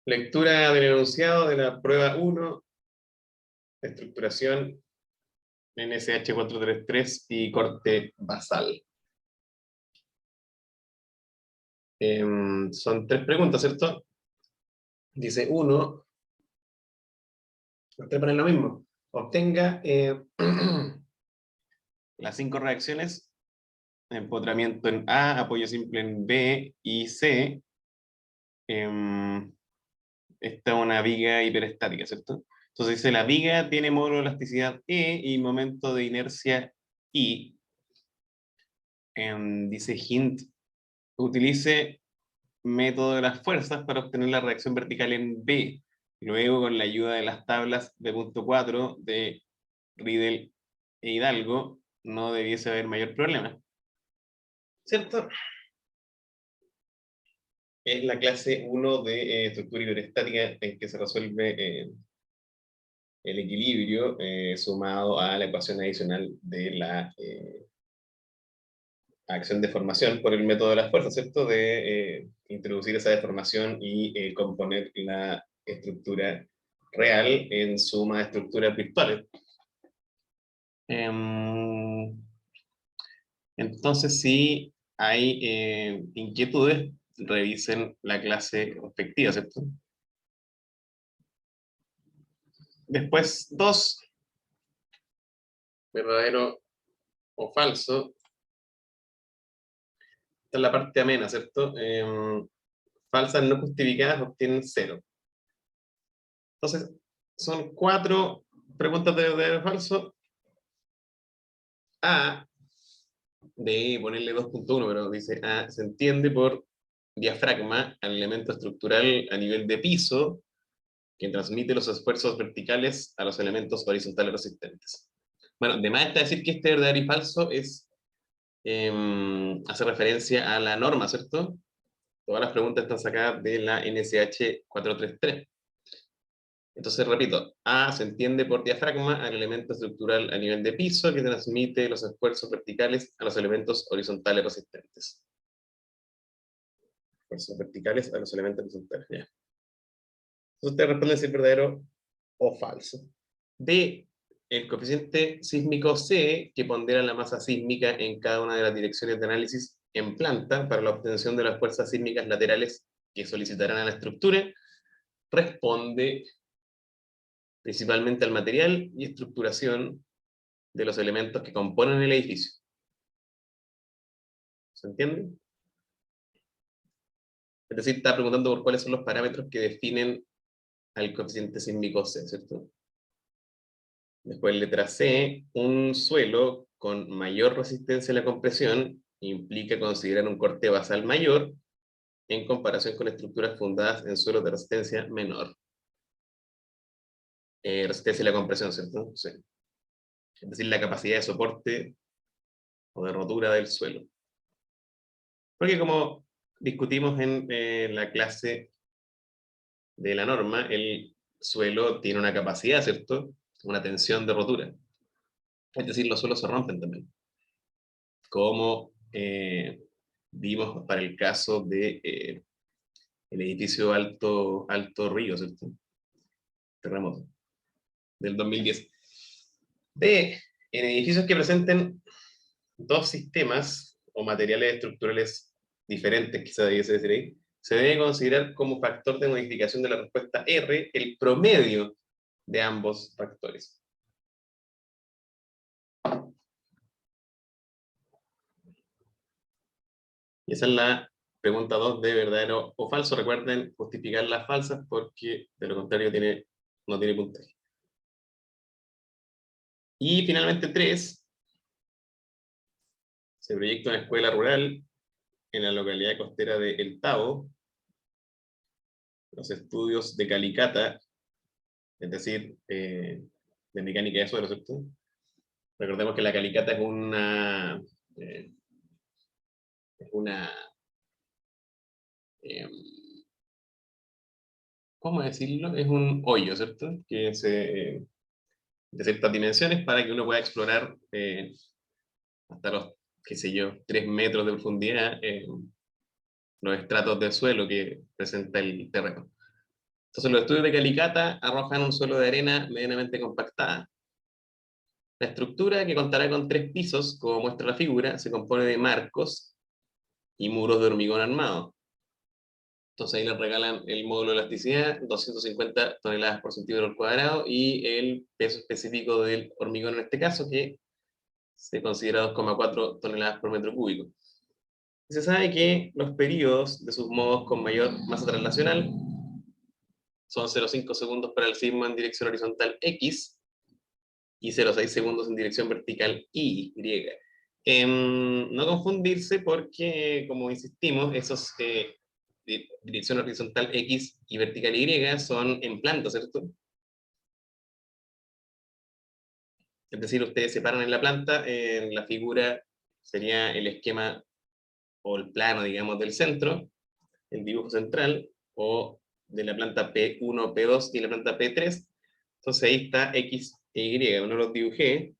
Lectura del enunciado de la prueba 1, estructuración NSH 433 y corte basal. Son 3 preguntas, ¿cierto? Dice 1, los 3 ponen lo mismo. Obtenga las 5 reacciones: empotramiento en A, apoyo simple en B y C. Esta es una viga hiperestática, ¿cierto? Entonces dice, la viga tiene módulo de elasticidad E y momento de inercia I. Dice hint, utilice método de las fuerzas para obtener la reacción vertical en B. Luego, con la ayuda de las tablas de punto 4 de Riedel e Hidalgo, no debiese haber mayor problema, ¿cierto? Es la clase 1 de estructura hiperestática en que se resuelve el equilibrio sumado a la ecuación adicional de la acción de formación por el método de las fuerzas, ¿cierto? De introducir esa deformación y componer la estructura real en suma de estructuras virtuales. Entonces, si hay inquietudes, revisen la clase respectiva, ¿cierto? Después, 2, verdadero o falso. Esta es la parte amena, ¿cierto? Falsas no justificadas obtienen 0. Entonces, son 4 preguntas de verdadero o falso. A, de ponerle 2.1, pero dice A, se entiende por diafragma al elemento estructural a nivel de piso que transmite los esfuerzos verticales a los elementos horizontales resistentes. Bueno, de más está decir que este verdadero y falso es, hace referencia a la norma, ¿cierto? Todas las preguntas están sacadas de la NSH 433. Entonces, repito, A se entiende por diafragma al elemento estructural a nivel de piso que transmite los esfuerzos verticales a los elementos horizontales resistentes. Esfuerzos verticales a los elementos horizontales, ya. Entonces, ustedes responden si es verdadero o falso. B, el coeficiente sísmico C, que pondera la masa sísmica en cada una de las direcciones de análisis en planta para la obtención de las fuerzas sísmicas laterales que solicitarán a la estructura, responde principalmente al material y estructuración de los elementos que componen el edificio. ¿Se entiende? Es decir, está preguntando por cuáles son los parámetros que definen al coeficiente sísmico C, ¿cierto? Después, letra C, un suelo con mayor resistencia a la compresión implica considerar un corte basal mayor en comparación con estructuras fundadas en suelos de resistencia menor. Resistencia a la compresión, ¿cierto? Sí. Es decir, la capacidad de soporte o de rotura del suelo. Porque como discutimos en la clase de la norma, el suelo tiene una capacidad, ¿cierto? Una tensión de rotura. Es decir, los suelos se rompen también. Como vimos para el caso de el edificio Alto Río, ¿cierto? Terremoto del 2010. D, en edificios que presenten dos sistemas o materiales estructurales diferentes, quizá debiese decir ahí, se debe considerar como factor de modificación de la respuesta R el promedio de ambos factores. Y esa es la pregunta 2 de verdadero o falso. Recuerden justificar las falsas porque de lo contrario no tiene puntaje. Y finalmente 3, se proyecta una escuela rural en la localidad costera de El Tabo. Los estudios de Calicata, es decir, de mecánica de suelo, ¿cierto? Recordemos que la calicata es eh, ¿cómo decirlo? Es un hoyo, ¿cierto? Que de ciertas dimensiones para que uno pueda explorar hasta los, qué sé yo, 3 metros de profundidad los estratos de suelo que presenta el terreno. Entonces los estudios de Calicata arrojan un suelo de arena medianamente compactada. La estructura, que contará con 3 pisos, como muestra la figura, se compone de marcos y muros de hormigón armado. Entonces ahí les regalan el módulo de elasticidad, 250 toneladas por centímetro cuadrado, y el peso específico del hormigón en este caso, que se considera 2,4 toneladas por metro cúbico. Se sabe que los periodos de sus modos con mayor masa translacional son 0,5 segundos para el sismo en dirección horizontal X y 0,6 segundos en dirección vertical Y. No confundirse porque, como insistimos, esos dirección horizontal X y vertical Y son en planta, ¿cierto? Es decir, ustedes se paran en la planta, en la figura sería el esquema o el plano, digamos, del centro, el dibujo central, o de la planta P1, P2 y la planta P3. Entonces ahí está X e Y, no los dibujé,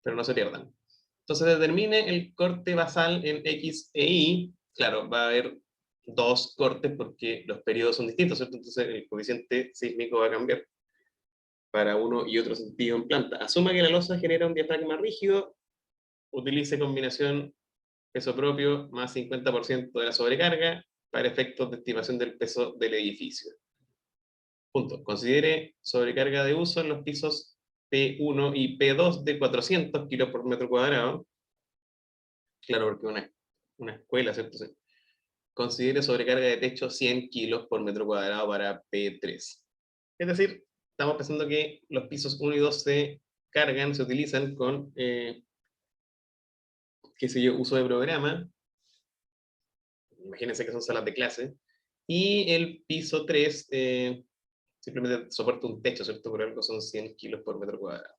pero no se pierdan. Entonces determine el corte basal en X e Y. Claro, va a haber 2 cortes porque los periodos son distintos, ¿cierto? Entonces el coeficiente sísmico va a cambiar para uno y otro sentido en planta. Asuma que la losa genera un diafragma rígido, utilice combinación peso propio más 50% de la sobrecarga para efectos de estimación del peso del edificio. Punto. Considere sobrecarga de uso en los pisos P1 y P2 de 400 kilos por metro cuadrado. Claro, porque una escuela, ¿cierto? Sí. Considere sobrecarga de techo 100 kilos por metro cuadrado para P3. Es decir, estamos pensando que los pisos 1 y 2 se cargan, se utilizan con, qué sé yo, uso de programa. Imagínense que son salas de clase. Y el piso 3 simplemente soporta un techo, ¿cierto? Por algo son 100 kilos por metro cuadrado.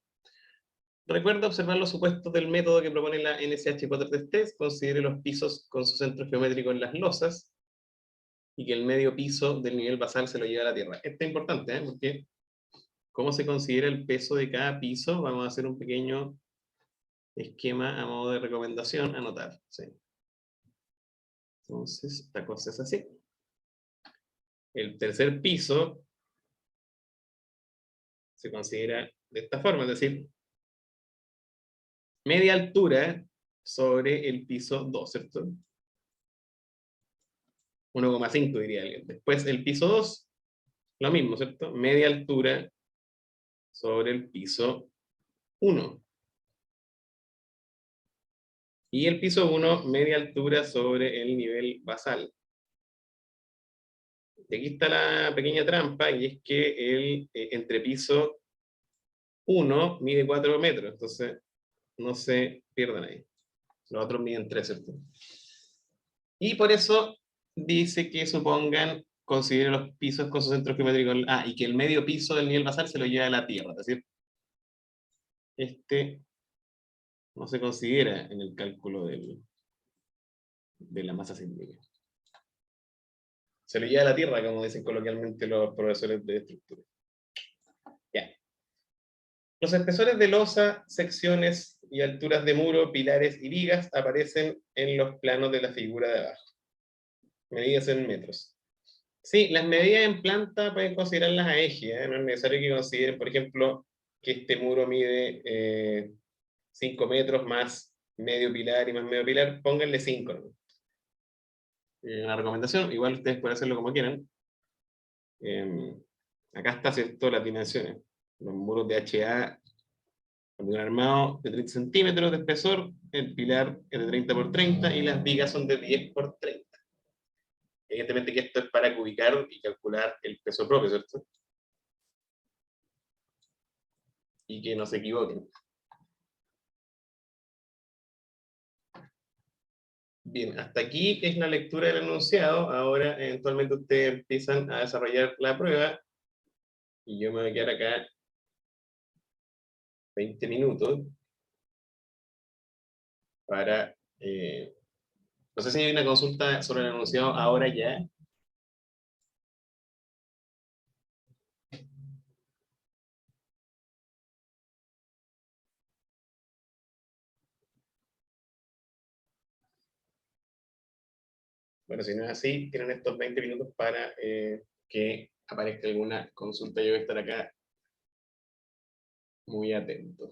Recuerda observar los supuestos del método que propone la NSH4 test. Considere los pisos con su centro geométrico en las losas y que el medio piso del nivel basal se lo lleva a la tierra. Esto es importante, ¿eh? Porque cómo se considera el peso de cada piso, vamos a hacer un pequeño esquema a modo de recomendación, anotar. ¿Sí? Entonces, esta cosa es así. El tercer piso se considera de esta forma, es decir, media altura sobre el piso 2, ¿cierto? 1,5 diría alguien. Después el piso 2, lo mismo, ¿cierto? Media altura sobre el piso 1. Y el piso 1, media altura sobre el nivel basal. Y aquí está la pequeña trampa, y es que el entrepiso 1 mide 4 metros, entonces no se pierdan ahí. Los otros miden 3, ¿cierto? Y por eso dice que supongan, consideren los pisos con su centro geométrico, y que el medio piso del nivel basal se lo lleva a la tierra, es decir, este no se considera en el cálculo de la masa sísmica. Se lo lleva a la tierra, como dicen coloquialmente los profesores de estructura. Ya. Los espesores de losa, secciones y alturas de muro, pilares y vigas aparecen en los planos de la figura de abajo. Medidas en metros. Sí, las medidas en planta pueden considerarlas a eje, ¿eh? No es necesario que consideren, por ejemplo, que este muro mide 5 metros más medio pilar y más medio pilar, pónganle 5, ¿no? Una recomendación, igual ustedes pueden hacerlo como quieran. Acá está, ¿cierto?, las dimensiones. Los muros de HA, un armado de 30 centímetros de espesor, el pilar es de 30 por 30 y las vigas son de 10 por 30. Evidentemente que esto es para ubicar y calcular el peso propio, ¿cierto? Y que no se equivoquen. Bien, hasta aquí es la lectura del enunciado. Ahora, eventualmente, ustedes empiezan a desarrollar la prueba. Y yo me voy a quedar acá 20 minutos para... no sé si hay una consulta sobre el enunciado ahora ya. Bueno, si no es así, tienen estos 20 minutos para que aparezca alguna consulta, yo voy a estar acá muy atento.